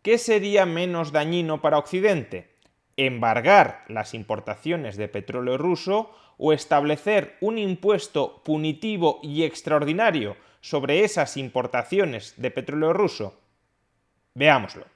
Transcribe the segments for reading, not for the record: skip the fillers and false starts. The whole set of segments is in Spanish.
¿qué sería menos dañino para Occidente? ¿Embargar las importaciones de petróleo ruso o establecer un impuesto punitivo y extraordinario sobre esas importaciones de petróleo ruso? Veámoslo.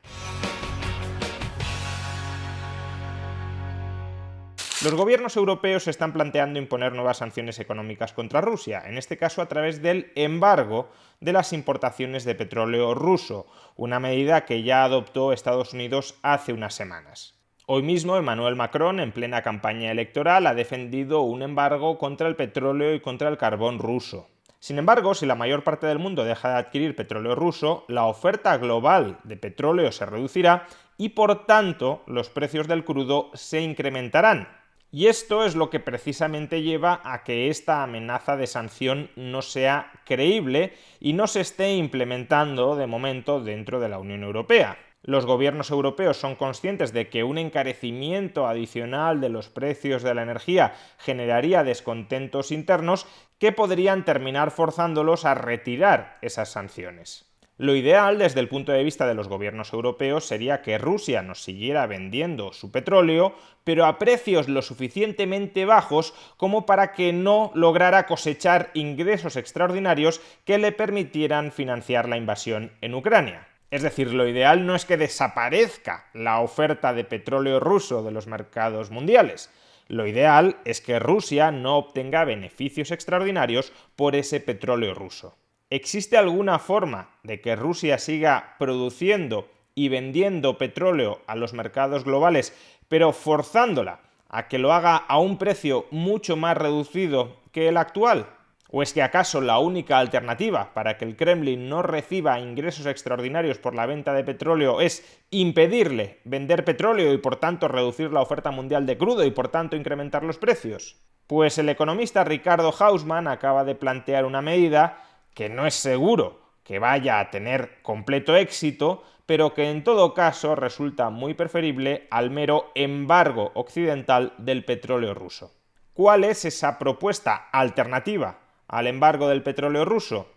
Los gobiernos europeos se están planteando imponer nuevas sanciones económicas contra Rusia, en este caso a través del embargo de las importaciones de petróleo ruso, una medida que ya adoptó Estados Unidos hace unas semanas. Hoy mismo Emmanuel Macron, en plena campaña electoral, ha defendido un embargo contra el petróleo y contra el carbón ruso. Sin embargo, si la mayor parte del mundo deja de adquirir petróleo ruso, la oferta global de petróleo se reducirá y, por tanto, los precios del crudo se incrementarán. Y esto es lo que precisamente lleva a que esta amenaza de sanción no sea creíble y no se esté implementando de momento dentro de la Unión Europea. Los gobiernos europeos son conscientes de que un encarecimiento adicional de los precios de la energía generaría descontentos internos que podrían terminar forzándolos a retirar esas sanciones. Lo ideal desde el punto de vista de los gobiernos europeos sería que Rusia nos siguiera vendiendo su petróleo, pero a precios lo suficientemente bajos como para que no lograra cosechar ingresos extraordinarios que le permitieran financiar la invasión en Ucrania. Es decir, lo ideal no es que desaparezca la oferta de petróleo ruso de los mercados mundiales. Lo ideal es que Rusia no obtenga beneficios extraordinarios por ese petróleo ruso. ¿Existe alguna forma de que Rusia siga produciendo y vendiendo petróleo a los mercados globales, pero forzándola a que lo haga a un precio mucho más reducido que el actual? ¿O es que acaso la única alternativa para que el Kremlin no reciba ingresos extraordinarios por la venta de petróleo es impedirle vender petróleo y por tanto reducir la oferta mundial de crudo y por tanto incrementar los precios? Pues el economista Ricardo Hausmann acaba de plantear una medida que no es seguro que vaya a tener completo éxito, pero que en todo caso resulta muy preferible al mero embargo occidental del petróleo ruso. ¿Cuál es esa propuesta alternativa al embargo del petróleo ruso?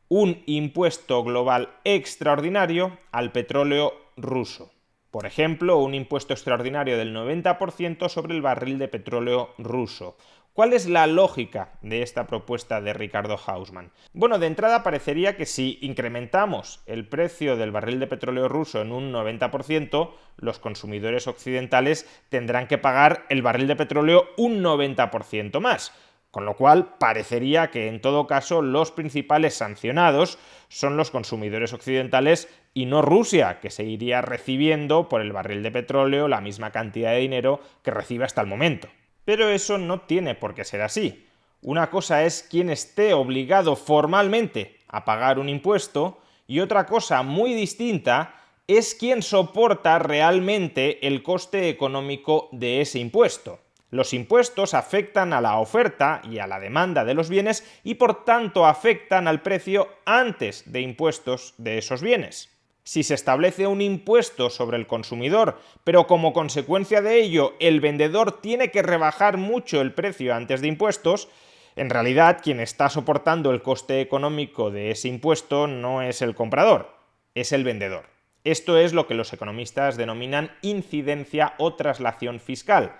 Un impuesto global extraordinario al petróleo ruso. Por ejemplo, un impuesto extraordinario del 90% sobre el barril de petróleo ruso. ¿Cuál es la lógica de esta propuesta de Ricardo Hausmann? Bueno, de entrada parecería que si incrementamos el precio del barril de petróleo ruso en un 90%, los consumidores occidentales tendrán que pagar el barril de petróleo un 90% más. Con lo cual, parecería que en todo caso los principales sancionados son los consumidores occidentales y no Rusia, que seguiría recibiendo por el barril de petróleo la misma cantidad de dinero que recibe hasta el momento. Pero eso no tiene por qué ser así. Una cosa es quien esté obligado formalmente a pagar un impuesto y otra cosa muy distinta es quien soporta realmente el coste económico de ese impuesto. Los impuestos afectan a la oferta y a la demanda de los bienes y por tanto afectan al precio antes de impuestos de esos bienes. Si se establece un impuesto sobre el consumidor, pero como consecuencia de ello el vendedor tiene que rebajar mucho el precio antes de impuestos, en realidad quien está soportando el coste económico de ese impuesto no es el comprador, es el vendedor. Esto es lo que los economistas denominan incidencia o traslación fiscal.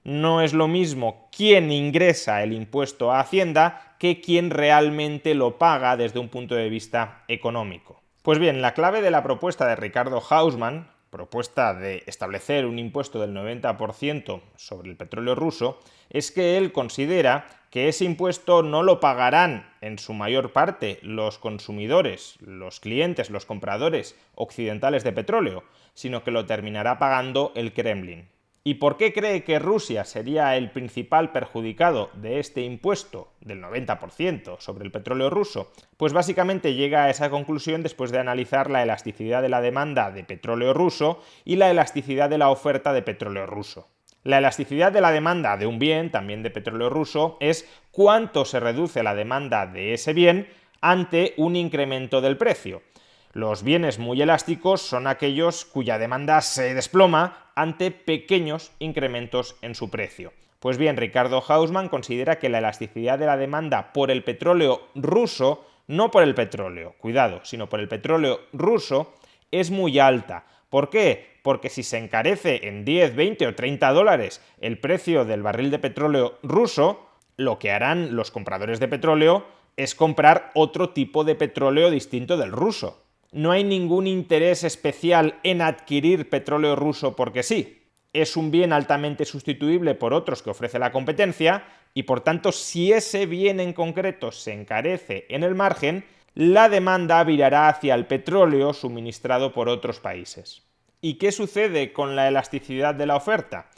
No es lo mismo quién ingresa el impuesto a Hacienda que quién realmente lo paga desde un punto de vista económico. Pues bien, la clave de la propuesta de Ricardo Hausmann, propuesta de establecer un impuesto del 90% sobre el petróleo ruso, es que él considera que ese impuesto no lo pagarán en su mayor parte los consumidores, los clientes, los compradores occidentales de petróleo, sino que lo terminará pagando el Kremlin. ¿Y por qué cree que Rusia sería el principal perjudicado de este impuesto del 90% sobre el petróleo ruso? Pues básicamente llega a esa conclusión después de analizar la elasticidad de la demanda de petróleo ruso y la elasticidad de la oferta de petróleo ruso. La elasticidad de la demanda de un bien, también de petróleo ruso, es cuánto se reduce la demanda de ese bien ante un incremento del precio. Los bienes muy elásticos son aquellos cuya demanda se desploma ante pequeños incrementos en su precio. Pues bien, Ricardo Hausmann considera que la elasticidad de la demanda por el petróleo ruso, no por el petróleo, cuidado, sino por el petróleo ruso, es muy alta. ¿Por qué? Porque si se encarece en 10, 20 o 30 dólares el precio del barril de petróleo ruso, lo que harán los compradores de petróleo es comprar otro tipo de petróleo distinto del ruso. No hay ningún interés especial en adquirir petróleo ruso porque sí. Es un bien altamente sustituible por otros que ofrece la competencia y por tanto si ese bien en concreto se encarece en el margen, la demanda virará hacia el petróleo suministrado por otros países. ¿Y qué sucede con la elasticidad de la oferta?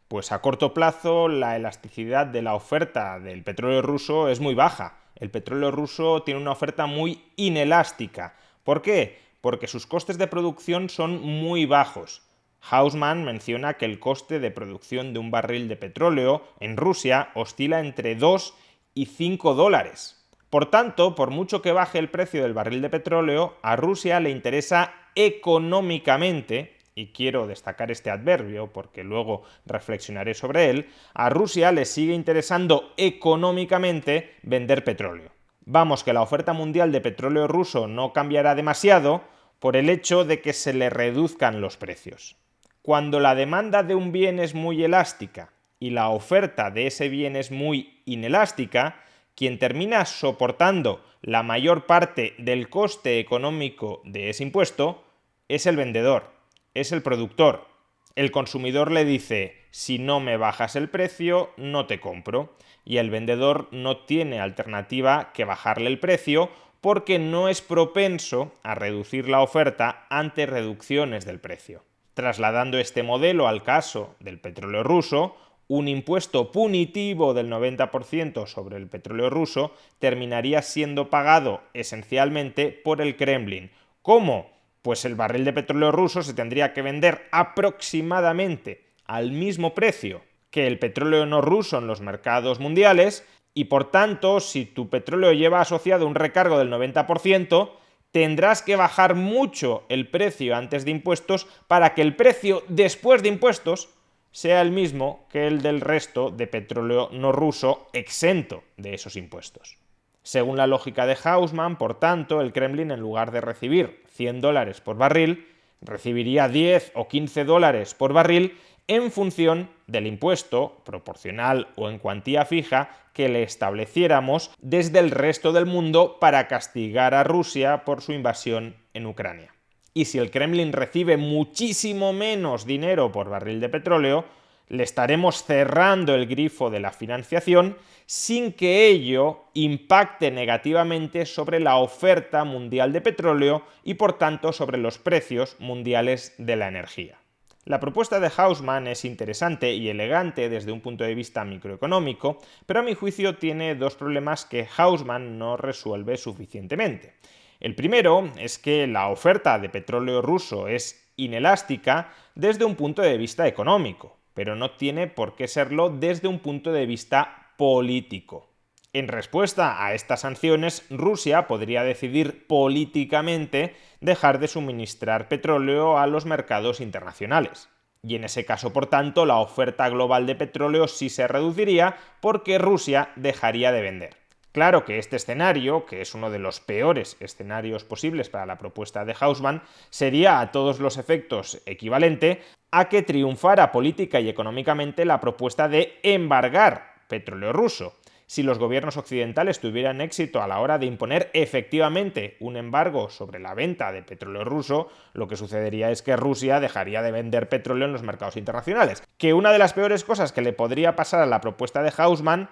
Pues a corto plazo la elasticidad de la oferta del petróleo ruso es muy baja. El petróleo ruso tiene una oferta muy inelástica. ¿Por qué? Porque sus costes de producción son muy bajos. Hausman menciona que el coste de producción de un barril de petróleo en Rusia oscila entre 2 y 5 dólares. Por tanto, por mucho que baje el precio del barril de petróleo, a Rusia le interesa económicamente, y quiero destacar este adverbio porque luego reflexionaré sobre él, a Rusia le sigue interesando económicamente vender petróleo. Vamos, que la oferta mundial de petróleo ruso no cambiará demasiado por el hecho de que se le reduzcan los precios. Cuando la demanda de un bien es muy elástica y la oferta de ese bien es muy inelástica, quien termina soportando la mayor parte del coste económico de ese impuesto es el vendedor, es el productor. El consumidor le dice, si no me bajas el precio, no te compro. Y el vendedor no tiene alternativa que bajarle el precio porque no es propenso a reducir la oferta ante reducciones del precio. Trasladando este modelo al caso del petróleo ruso, un impuesto punitivo del 90% sobre el petróleo ruso terminaría siendo pagado esencialmente por el Kremlin. ¿Cómo? Pues el barril de petróleo ruso se tendría que vender aproximadamente al mismo precio que el petróleo no ruso en los mercados mundiales y por tanto, si tu petróleo lleva asociado un recargo del 90%, tendrás que bajar mucho el precio antes de impuestos para que el precio después de impuestos sea el mismo que el del resto de petróleo no ruso exento de esos impuestos. Según la lógica de Hausman, por tanto, el Kremlin en lugar de recibir 100 dólares por barril, recibiría 10 o 15 dólares por barril en función del impuesto, proporcional o en cuantía fija, que le estableciéramos desde el resto del mundo para castigar a Rusia por su invasión en Ucrania. Y si el Kremlin recibe muchísimo menos dinero por barril de petróleo, le estaremos cerrando el grifo de la financiación sin que ello impacte negativamente sobre la oferta mundial de petróleo y por tanto sobre los precios mundiales de la energía. La propuesta de Hausman es interesante y elegante desde un punto de vista microeconómico, pero a mi juicio tiene dos problemas que Hausman no resuelve suficientemente. El primero es que la oferta de petróleo ruso es inelástica desde un punto de vista económico, pero no tiene por qué serlo desde un punto de vista político. En respuesta a estas sanciones, Rusia podría decidir políticamente dejar de suministrar petróleo a los mercados internacionales. Y en ese caso, por tanto, la oferta global de petróleo sí se reduciría porque Rusia dejaría de vender. Claro que este escenario, que es uno de los peores escenarios posibles para la propuesta de Hausman, sería a todos los efectos equivalente a que triunfara política y económicamente la propuesta de embargar petróleo ruso. Si los gobiernos occidentales tuvieran éxito a la hora de imponer efectivamente un embargo sobre la venta de petróleo ruso, lo que sucedería es que Rusia dejaría de vender petróleo en los mercados internacionales. Que una de las peores cosas que le podría pasar a la propuesta de Hausman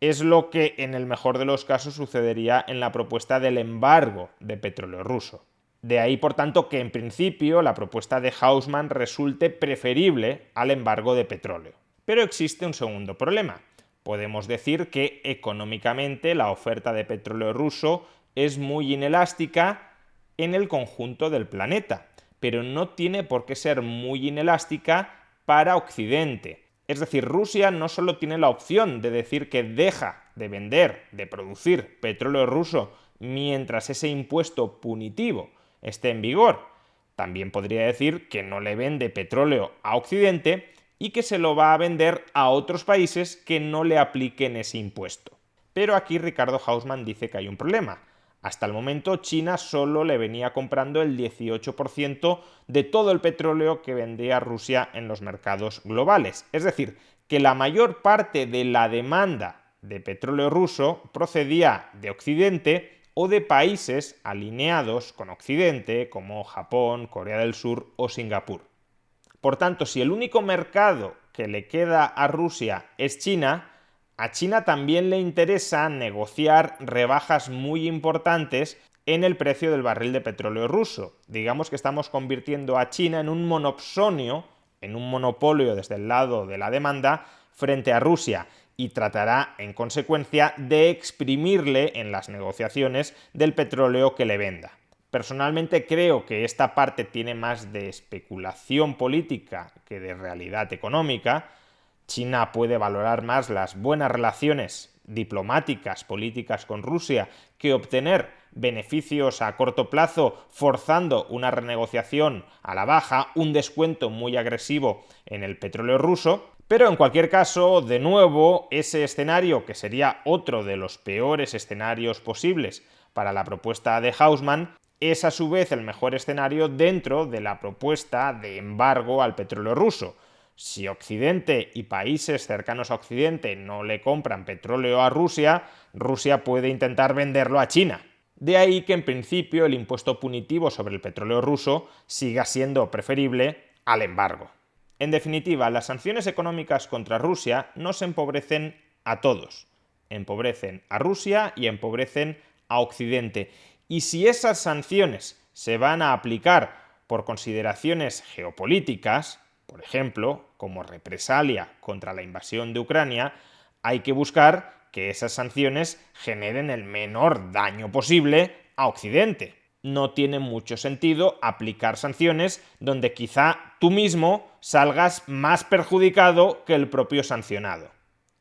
es lo que en el mejor de los casos sucedería en la propuesta del embargo de petróleo ruso. De ahí, por tanto, que en principio la propuesta de Hausman resulte preferible al embargo de petróleo. Pero existe un segundo problema. Podemos decir que económicamente la oferta de petróleo ruso es muy inelástica en el conjunto del planeta, pero no tiene por qué ser muy inelástica para Occidente. Es decir, Rusia no solo tiene la opción de decir que deja de vender, de producir petróleo ruso mientras ese impuesto punitivo esté en vigor, también podría decir que no le vende petróleo a Occidente y que se lo va a vender a otros países que no le apliquen ese impuesto. Pero aquí Ricardo Hausman dice que hay un problema. Hasta el momento, China solo le venía comprando el 18% de todo el petróleo que vendía Rusia en los mercados globales. Es decir, que la mayor parte de la demanda de petróleo ruso procedía de Occidente o de países alineados con Occidente, como Japón, Corea del Sur o Singapur. Por tanto, si el único mercado que le queda a Rusia es China, a China también le interesa negociar rebajas muy importantes en el precio del barril de petróleo ruso. Digamos que estamos convirtiendo a China en un monopsonio, en un monopolio desde el lado de la demanda frente a Rusia, y tratará, en consecuencia, de exprimirle en las negociaciones del petróleo que le venda. Personalmente creo que esta parte tiene más de especulación política que de realidad económica. China puede valorar más las buenas relaciones diplomáticas, políticas con Rusia, que obtener beneficios a corto plazo forzando una renegociación a la baja, un descuento muy agresivo en el petróleo ruso. Pero en cualquier caso, de nuevo, ese escenario, que sería otro de los peores escenarios posibles para la propuesta de Haussmann, es a su vez el mejor escenario dentro de la propuesta de embargo al petróleo ruso. Si Occidente y países cercanos a Occidente no le compran petróleo a Rusia, Rusia puede intentar venderlo a China. De ahí que en principio el impuesto punitivo sobre el petróleo ruso siga siendo preferible al embargo. En definitiva, las sanciones económicas contra Rusia no se empobrecen a todos. Empobrecen a Rusia y empobrecen a Occidente. Y si esas sanciones se van a aplicar por consideraciones geopolíticas, por ejemplo, como represalia contra la invasión de Ucrania, hay que buscar que esas sanciones generen el menor daño posible a Occidente. No tiene mucho sentido aplicar sanciones donde quizá tú mismo salgas más perjudicado que el propio sancionado.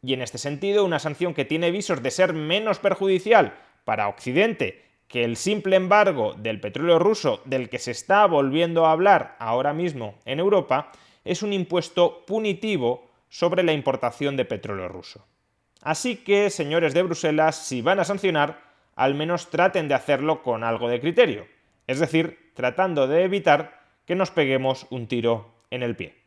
Y en este sentido, una sanción que tiene visos de ser menos perjudicial para Occidente que el simple embargo del petróleo ruso, del que se está volviendo a hablar ahora mismo en Europa, es un impuesto punitivo sobre la importación de petróleo ruso. Así que, señores de Bruselas, si van a sancionar, al menos traten de hacerlo con algo de criterio, es decir, tratando de evitar que nos peguemos un tiro en el pie.